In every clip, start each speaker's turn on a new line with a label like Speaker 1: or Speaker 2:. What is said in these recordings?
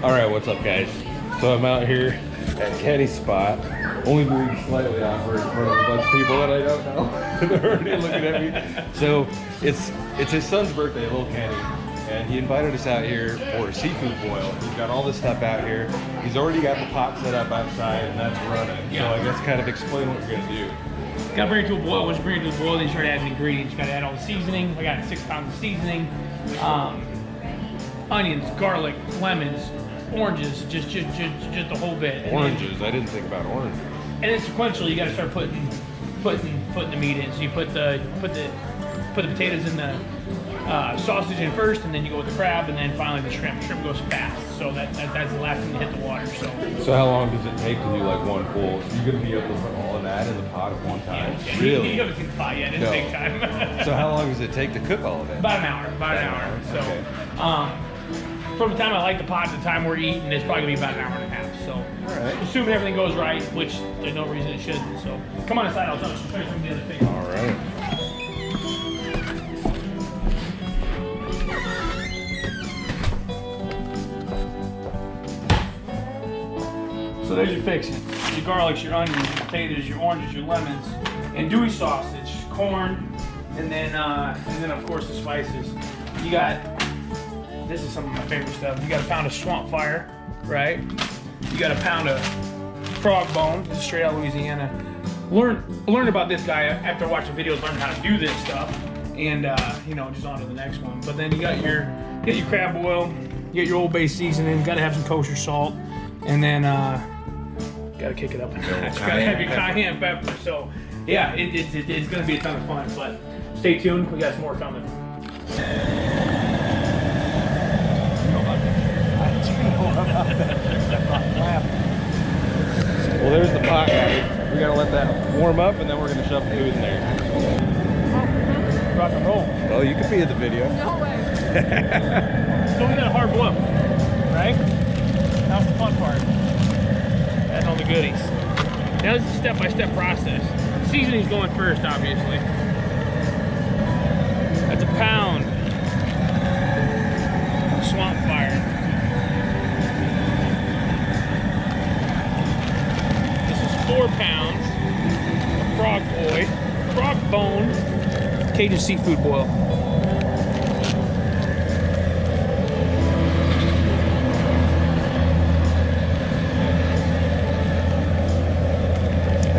Speaker 1: All right, what's up, guys? So I'm out here at Quady's spot, only moving slightly awkward in front of a bunch of people that I don't know. They're already looking at me. So it's his son's birthday, little Quady, and he invited us out here for a seafood boil. He's got all this stuff out here. He's already got the pot set up outside, and that's running. Yeah. So I guess kind of explain what you're gonna do.
Speaker 2: Gotta bring it to a boil. Once you bring it to a boil, then you start adding ingredients. You gotta add all the seasoning. I got 6 pounds of seasoning, onions, garlic, lemons, oranges, just the whole bit.
Speaker 1: Oranges? I didn't think about oranges.
Speaker 2: And then sequentially, you gotta start putting the meat in. So you put the potatoes in the sausage in first, and then you go with the crab, and then finally the shrimp. Shrimp goes fast, so that's the last thing to hit the water.
Speaker 1: So how long does it take to do like one full? So you're gonna be able to put all of that in the pot at one time?
Speaker 2: Yeah,
Speaker 1: really?
Speaker 2: You haven't seen the pot yet. It's big time.
Speaker 1: So how long does it take to cook all of it?
Speaker 2: About an hour. About an hour. So,
Speaker 1: okay.
Speaker 2: From the time I light the pot to the time we're eating, it's probably gonna be about an hour and a half. So,
Speaker 1: right.
Speaker 2: Assuming everything goes right, which there's no reason it shouldn't. So, come on inside. I'll show you some of the other things.
Speaker 1: All right.
Speaker 2: So there's your fixings. Your garlics, your onions, your potatoes, your oranges, your lemons, andouille sausage, corn, and then of course the spices. You got, this is some of my favorite stuff. You got a pound of swamp fire, right? You got a pound of frog bone. This is straight out of Louisiana. Learned about this guy after watching videos. Learned how to do this stuff, and you know, just on to the next one. But then you got your crab boil. You got your Old Bay seasoning. Got to have some kosher salt, and then. Gotta kick it up. Gotta have your cayenne pepper. So, yeah, it's gonna be a ton of fun. But stay tuned. We got some more coming.
Speaker 1: Well, there's the pot, guys. We gotta let that warm up, and then we're gonna shove the food in there.
Speaker 2: Rock and roll.
Speaker 1: Well, you can be in the video.
Speaker 3: No way.
Speaker 2: So we got a hard boil, right? That's the fun part. Adding all the goodies. Now this is a step-by-step process. Seasoning's going first, obviously. That's a pound of swamp fire. This is 4 pounds of frog bone, Cajun seafood boil.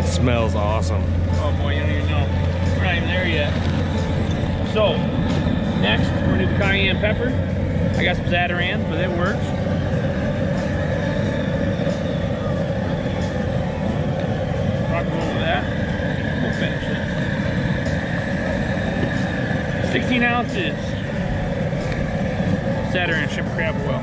Speaker 1: Smells awesome.
Speaker 2: Oh boy, you don't even know. We're not even there yet. So, next, we're gonna do the cayenne pepper. I got some Zatarain's, but it works. Rock and roll with that. We'll finish it. 16 ounces. Zatarain shrimp crab boil.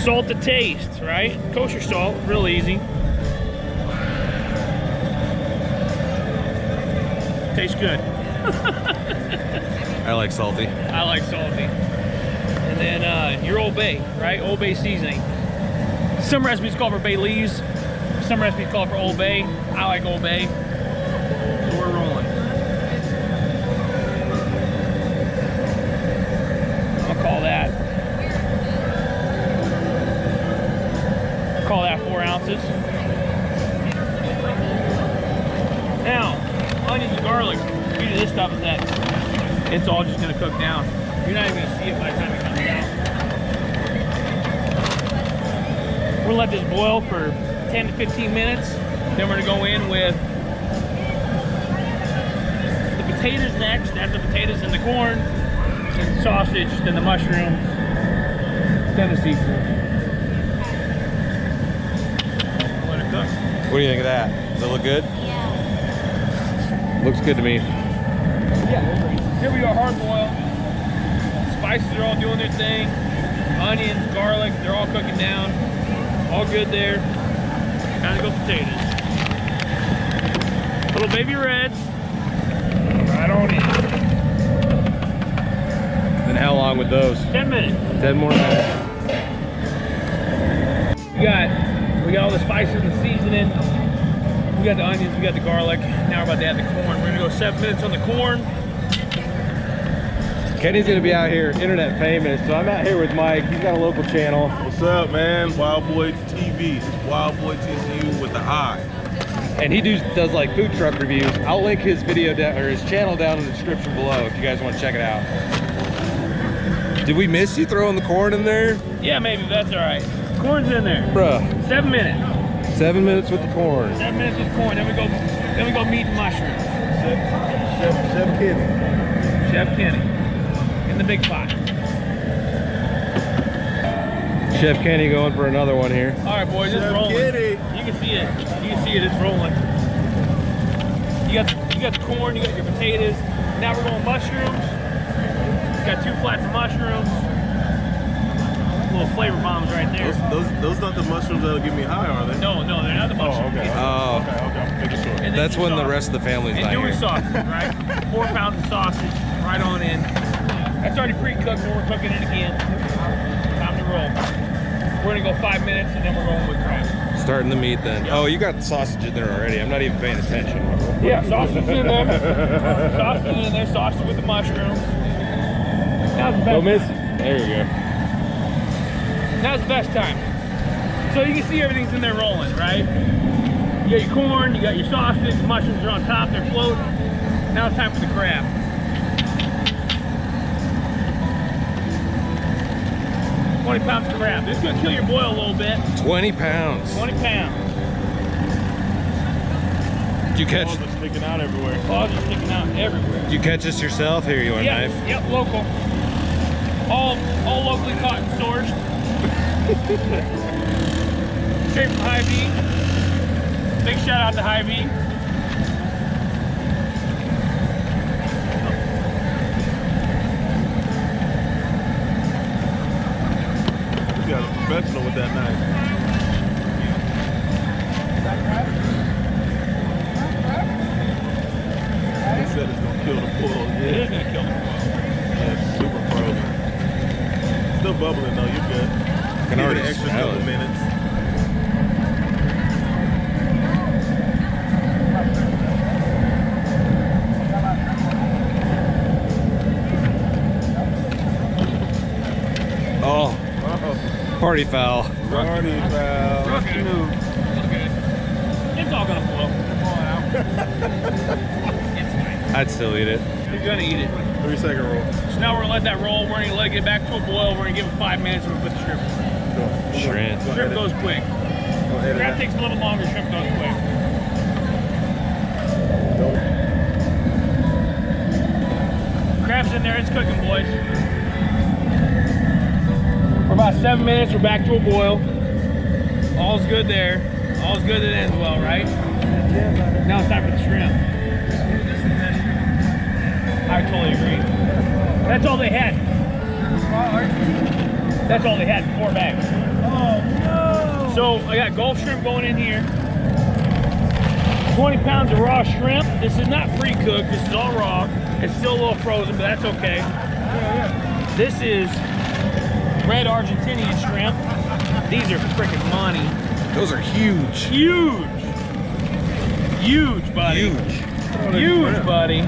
Speaker 2: Salt to taste, right? Kosher salt, real easy. Tastes good.
Speaker 1: I like salty.
Speaker 2: I like salty. And then your Old Bay, right? Old Bay seasoning. Some recipes call for bay leaves. Some recipes call for Old Bay. I like Old Bay. So we're rolling. I'll call that. Call that 4 ounces. Now, onions and garlic, the beauty of this stuff is that it's all just gonna cook down. You're not even gonna see it by the time it comes out. We're gonna let this boil for 10 to 15 minutes. Then we're gonna go in with the potatoes next. After the potatoes and the corn, then the sausage, then the mushrooms, then the seafood.
Speaker 1: What do you think of that? Does it look good?
Speaker 3: Yeah.
Speaker 1: Looks good to me.
Speaker 2: Yeah, here we are, hard boil. Spices are all doing their thing. Onions, garlic, they're all cooking down. All good there. Time to go potatoes. Little baby reds. Right on in.
Speaker 1: The And how long with those?
Speaker 2: 10 minutes.
Speaker 1: 10 more minutes.
Speaker 2: We got all the spices and seasoning. We got the onions, we got the garlic. Now we're about to add the corn. We're gonna go 7 minutes on the corn.
Speaker 1: Kenny's gonna be out here internet famous, so I'm out here with Mike. He's got a local channel.
Speaker 3: What's up, man? Wild Boy TV. It's Wild Boy TCU with the I.
Speaker 1: And he does like food truck reviews. I'll link his video down, or his channel down in the description below if you guys want to check it out. Did we miss you throwing the corn in there?
Speaker 2: Yeah, maybe, that's all right. Corn's in there.
Speaker 1: Bruh.
Speaker 2: 7 minutes.
Speaker 1: 7 minutes with the corn.
Speaker 2: 7 minutes with corn. Then we go meat and mushrooms.
Speaker 3: Chef Kenny.
Speaker 2: Chef Kenny. In the big pot.
Speaker 1: Chef Kenny going for another one here.
Speaker 2: All right, boys, it's
Speaker 3: Chef
Speaker 2: rolling.
Speaker 3: Kenny.
Speaker 2: You can see it. You can see it. It's rolling. You got the corn. You got your potatoes. Now we're going mushrooms. Got 2 flats of mushrooms. Little flavor bombs right there.
Speaker 3: Those not the mushrooms that'll get me high, are they?
Speaker 2: No, they're not the mushrooms.
Speaker 3: okay.
Speaker 1: Oh,
Speaker 3: Okay, I'm making sure.
Speaker 2: And then
Speaker 1: that's
Speaker 2: your
Speaker 1: when the
Speaker 2: sausage.
Speaker 1: rest of the family's
Speaker 2: And
Speaker 1: not
Speaker 2: Dewey
Speaker 1: here.
Speaker 2: sausage, right? 4 pounds of sausage, right on in. That's already pre-cooked, and we're cooking it again. Time to roll. We're gonna go 5 minutes, and then we're rolling with crab.
Speaker 1: Starting the meat then. Oh, you got the sausage in there already. I'm not even paying attention.
Speaker 2: Yeah, sausage in there. Sausage in there, sausage with the mushrooms. Now's the best.
Speaker 1: Don't miss it. There you go.
Speaker 2: Now's the best time. So you can see everything's in there rolling, right? You got your corn, you got your sausage, the mushrooms are on top, they're floating. Now it's time for the crab. 20 pounds of crab. This is gonna kill your boil a little bit.
Speaker 1: 20 pounds.
Speaker 2: 20 pounds.
Speaker 1: Did you catch?
Speaker 3: Balls are sticking out everywhere.
Speaker 2: Claws are sticking out everywhere.
Speaker 1: Did you catch this yourself? Here, you want a
Speaker 2: Yep,
Speaker 1: knife?
Speaker 2: yep, local. All locally caught and sourced. Straight from Hy-V. Big shout out to Hy-V.
Speaker 3: You got a professional with that knife. He said it's gonna kill the bull.
Speaker 2: It
Speaker 3: Yeah,
Speaker 2: is gonna kill them.
Speaker 3: yeah, it's super frozen. Still bubbling though. You're good.
Speaker 1: Can
Speaker 3: Give it
Speaker 1: already
Speaker 3: an extra
Speaker 1: smell
Speaker 3: couple
Speaker 1: it.
Speaker 3: minutes.
Speaker 1: Oh, party foul.
Speaker 3: Party foul.
Speaker 2: Rookie move. Look good. It's all gonna blow. It's fine.
Speaker 1: I'd still eat it.
Speaker 2: You're gonna eat it.
Speaker 3: 3-second roll.
Speaker 2: So now we're gonna let that roll. We're gonna let it get back to a boil. We're gonna give it 5 minutes and we put the shrimp in.
Speaker 1: Shrimp.
Speaker 2: Shrimp goes quick. Crab takes a little longer. Shrimp goes quick. Crab's in there. It's cooking, boys. We're about 7 minutes. We're back to a boil. All's good there. All's good that ends well, right? Now it's time for the shrimp. I totally agree. That's all they had. That's all they had, 4 bags.
Speaker 3: Oh no!
Speaker 2: So I got Gulf shrimp going in here. 20 pounds of raw shrimp. This is not pre-cooked. This is all raw. It's still a little frozen, but that's okay. This is red Argentinian shrimp. These are freaking money.
Speaker 1: Those are huge.
Speaker 2: Huge. Huge, buddy.
Speaker 1: Huge.
Speaker 2: Huge, buddy.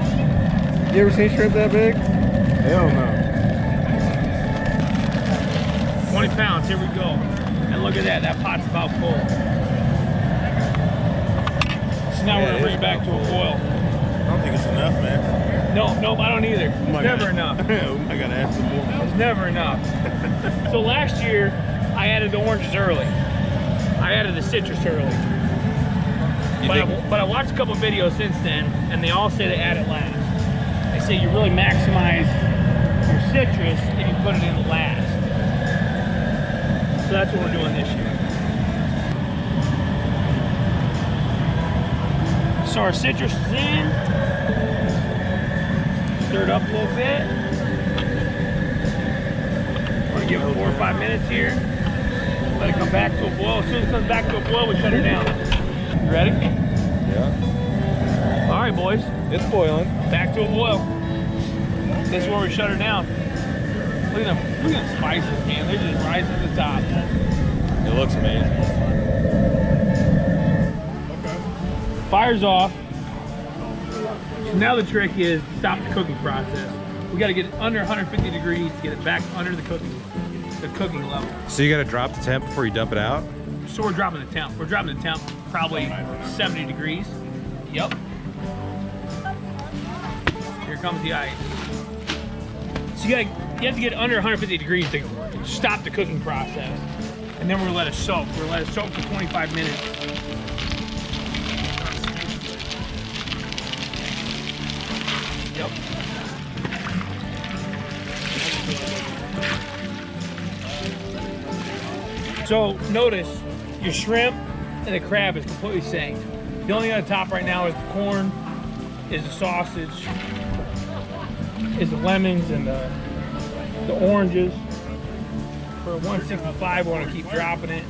Speaker 1: You ever seen shrimp that big?
Speaker 3: Hell no.
Speaker 2: 20 pounds, here we go. And look at that, that pot's about full. So now we're gonna bring it back to a boil.
Speaker 3: I don't think it's enough, man.
Speaker 2: No, nope, I don't either. It's never enough.
Speaker 3: I gotta add some more.
Speaker 2: It's never enough. So last year, I added the oranges early. I added the citrus early. But I watched a couple videos since then, and they all say to add it last. They say you really maximize your citrus if you put it in last. So that's what we're doing this year. So our citrus is in. Stir it up a little bit. We're gonna give it 4 or 5 minutes here. Let it come back to a boil. As soon as it comes back to a boil, we shut her down. You ready?
Speaker 1: Yeah.
Speaker 2: All right, boys.
Speaker 1: It's boiling.
Speaker 2: Back to a boil. This is where we shut her down. Look at them spices, man. They're just rising to the top.
Speaker 1: It looks amazing.
Speaker 2: Fire's off. So now the trick is stop the cooking process. We got to get it under 150 degrees to get it back under the cooking level.
Speaker 1: So you got to drop the temp before you dump it out?
Speaker 2: So we're dropping the temp. We're dropping the temp probably 70 degrees. Yep. Here comes the ice. So you have to get under 150 degrees to stop the cooking process. And then we're gonna let it soak. We're gonna let it soak for 25 minutes. Yep. So notice your shrimp and the crab is completely synced. The only thing on the top right now is the corn, is the sausage, is the lemons and the oranges. For 165, we want to keep dropping it.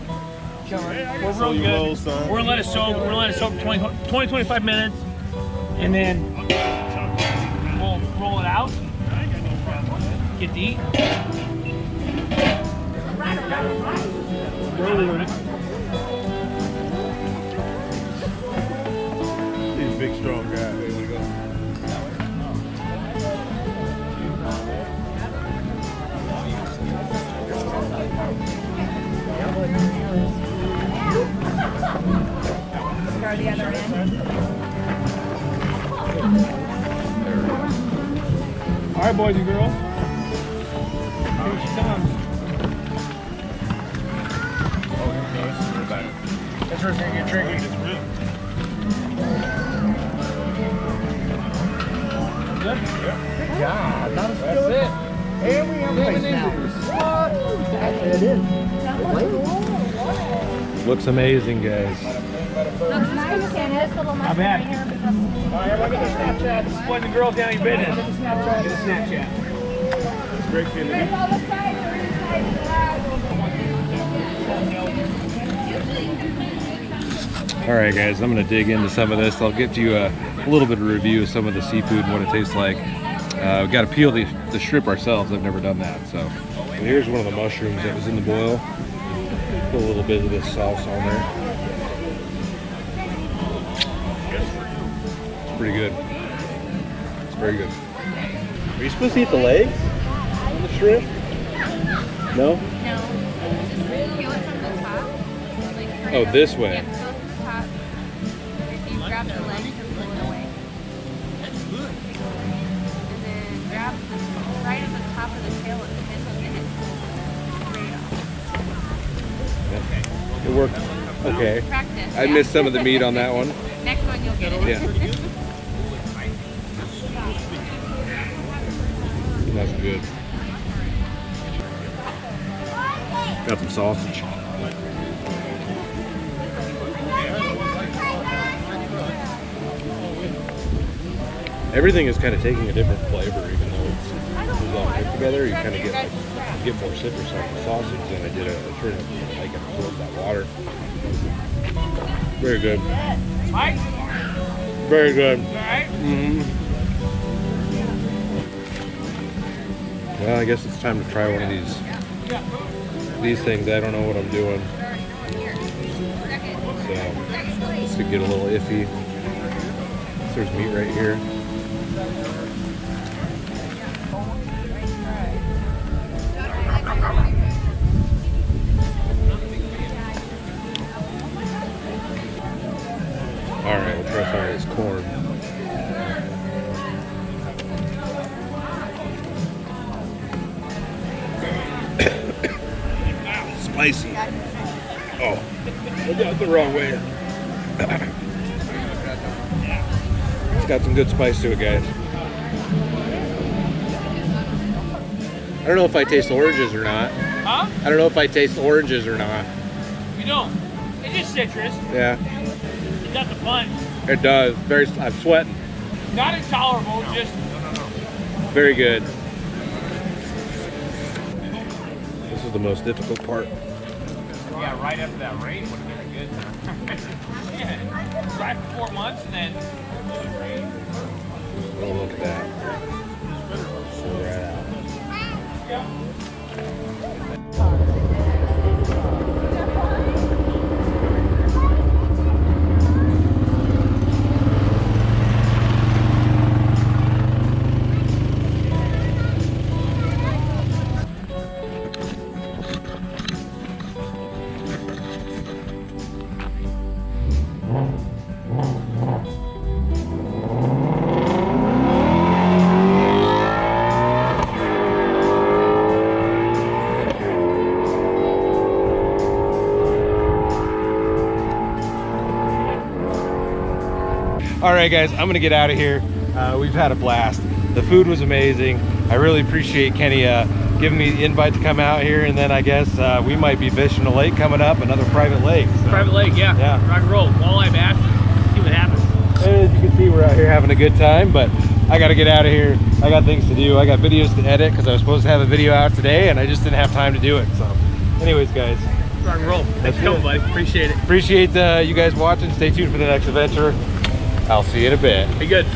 Speaker 2: We're real good. We're gonna let it soak. We're gonna let it soak for 20-25 minutes, and then we'll roll it out. Get to eat.
Speaker 3: He's a big, strong guy.
Speaker 4: Go the other end.
Speaker 2: All right, boys and girls. Here she comes. That's where it's gonna get tricky. Good?
Speaker 5: Yeah, not as
Speaker 2: That's
Speaker 5: good.
Speaker 2: it.
Speaker 5: And we have place now. What? Actually, it is.
Speaker 1: Looks amazing, guys.
Speaker 4: Looks nice, and it's a little much
Speaker 2: Not bad.
Speaker 4: right here because
Speaker 5: All right, everybody get a Snapchat.
Speaker 2: Boys and girls, down your business.
Speaker 5: Get a Snapchat.
Speaker 2: Get a Snapchat.
Speaker 3: Great feeling.
Speaker 4: there's all the sides are inside the
Speaker 1: All right, guys, I'm gonna dig into some of this. I'll get you a little bit of review of some of the seafood and what it tastes like. We've got to peel the shrimp ourselves. I've never done that. So, and here's one of the mushrooms that was in the boil. Put a little bit of this sauce on there. It's pretty good. It's very good. Are you supposed to eat the legs of the shrimp? No?
Speaker 4: No. Just peel it from the top. Like,
Speaker 1: Oh, this way.
Speaker 4: Yeah, peel it from the top. If you grab the leg, you can pull it away. And then grab right at the top of the tail and hit right off.
Speaker 1: It worked. Okay.
Speaker 4: Practice.
Speaker 1: I missed some of the meat on that one.
Speaker 4: Next one you'll get it.
Speaker 1: Yeah. That's good. Got some sausage. Everything is kind of taking a different flavor, even though it's all mixed together. You kind of get more citrus on the sausage than I did a shrimp. I can absorb that water. Very good.
Speaker 2: Mike,
Speaker 1: Very good.
Speaker 2: all right?
Speaker 1: Well, I guess it's time to try one of these things. I don't know what I'm doing. So this could get a little iffy. There's meat right here. All right, we'll try some of this corn. Spicy. Oh, I got it the wrong way. It's got some good spice to it, guys. I don't know if I taste oranges or not.
Speaker 2: Huh?
Speaker 1: I don't know if I taste oranges or not.
Speaker 2: You don't. It's just citrus.
Speaker 1: Yeah,
Speaker 2: It got the punch.
Speaker 1: it does. I'm sweating.
Speaker 2: Not intolerable, just
Speaker 1: Very good. This is the most difficult part.
Speaker 2: yeah, right after that rain would have been good. Yeah, right for 4 months and then
Speaker 1: Oh, look at that. So right out. All right, guys, I'm gonna get out of here. We've had a blast. The food was amazing. I really appreciate Kenny giving me the invite to come out here, and then I guess we might be fishing a lake coming up, another private lake. So.
Speaker 2: Private lake, yeah. Rock and roll. Walleye bass. See what happens.
Speaker 1: As you can see, we're out here having a good time, but I got to get out of here. I got things to do. I got videos to edit because I was supposed to have a video out today, and I just didn't have time to do it. So, anyways, guys.
Speaker 2: Rock and roll. Thanks for coming, buddy. Appreciate it.
Speaker 1: Appreciate you guys watching. Stay tuned for the next adventure. I'll see you in a bit.
Speaker 2: Be good.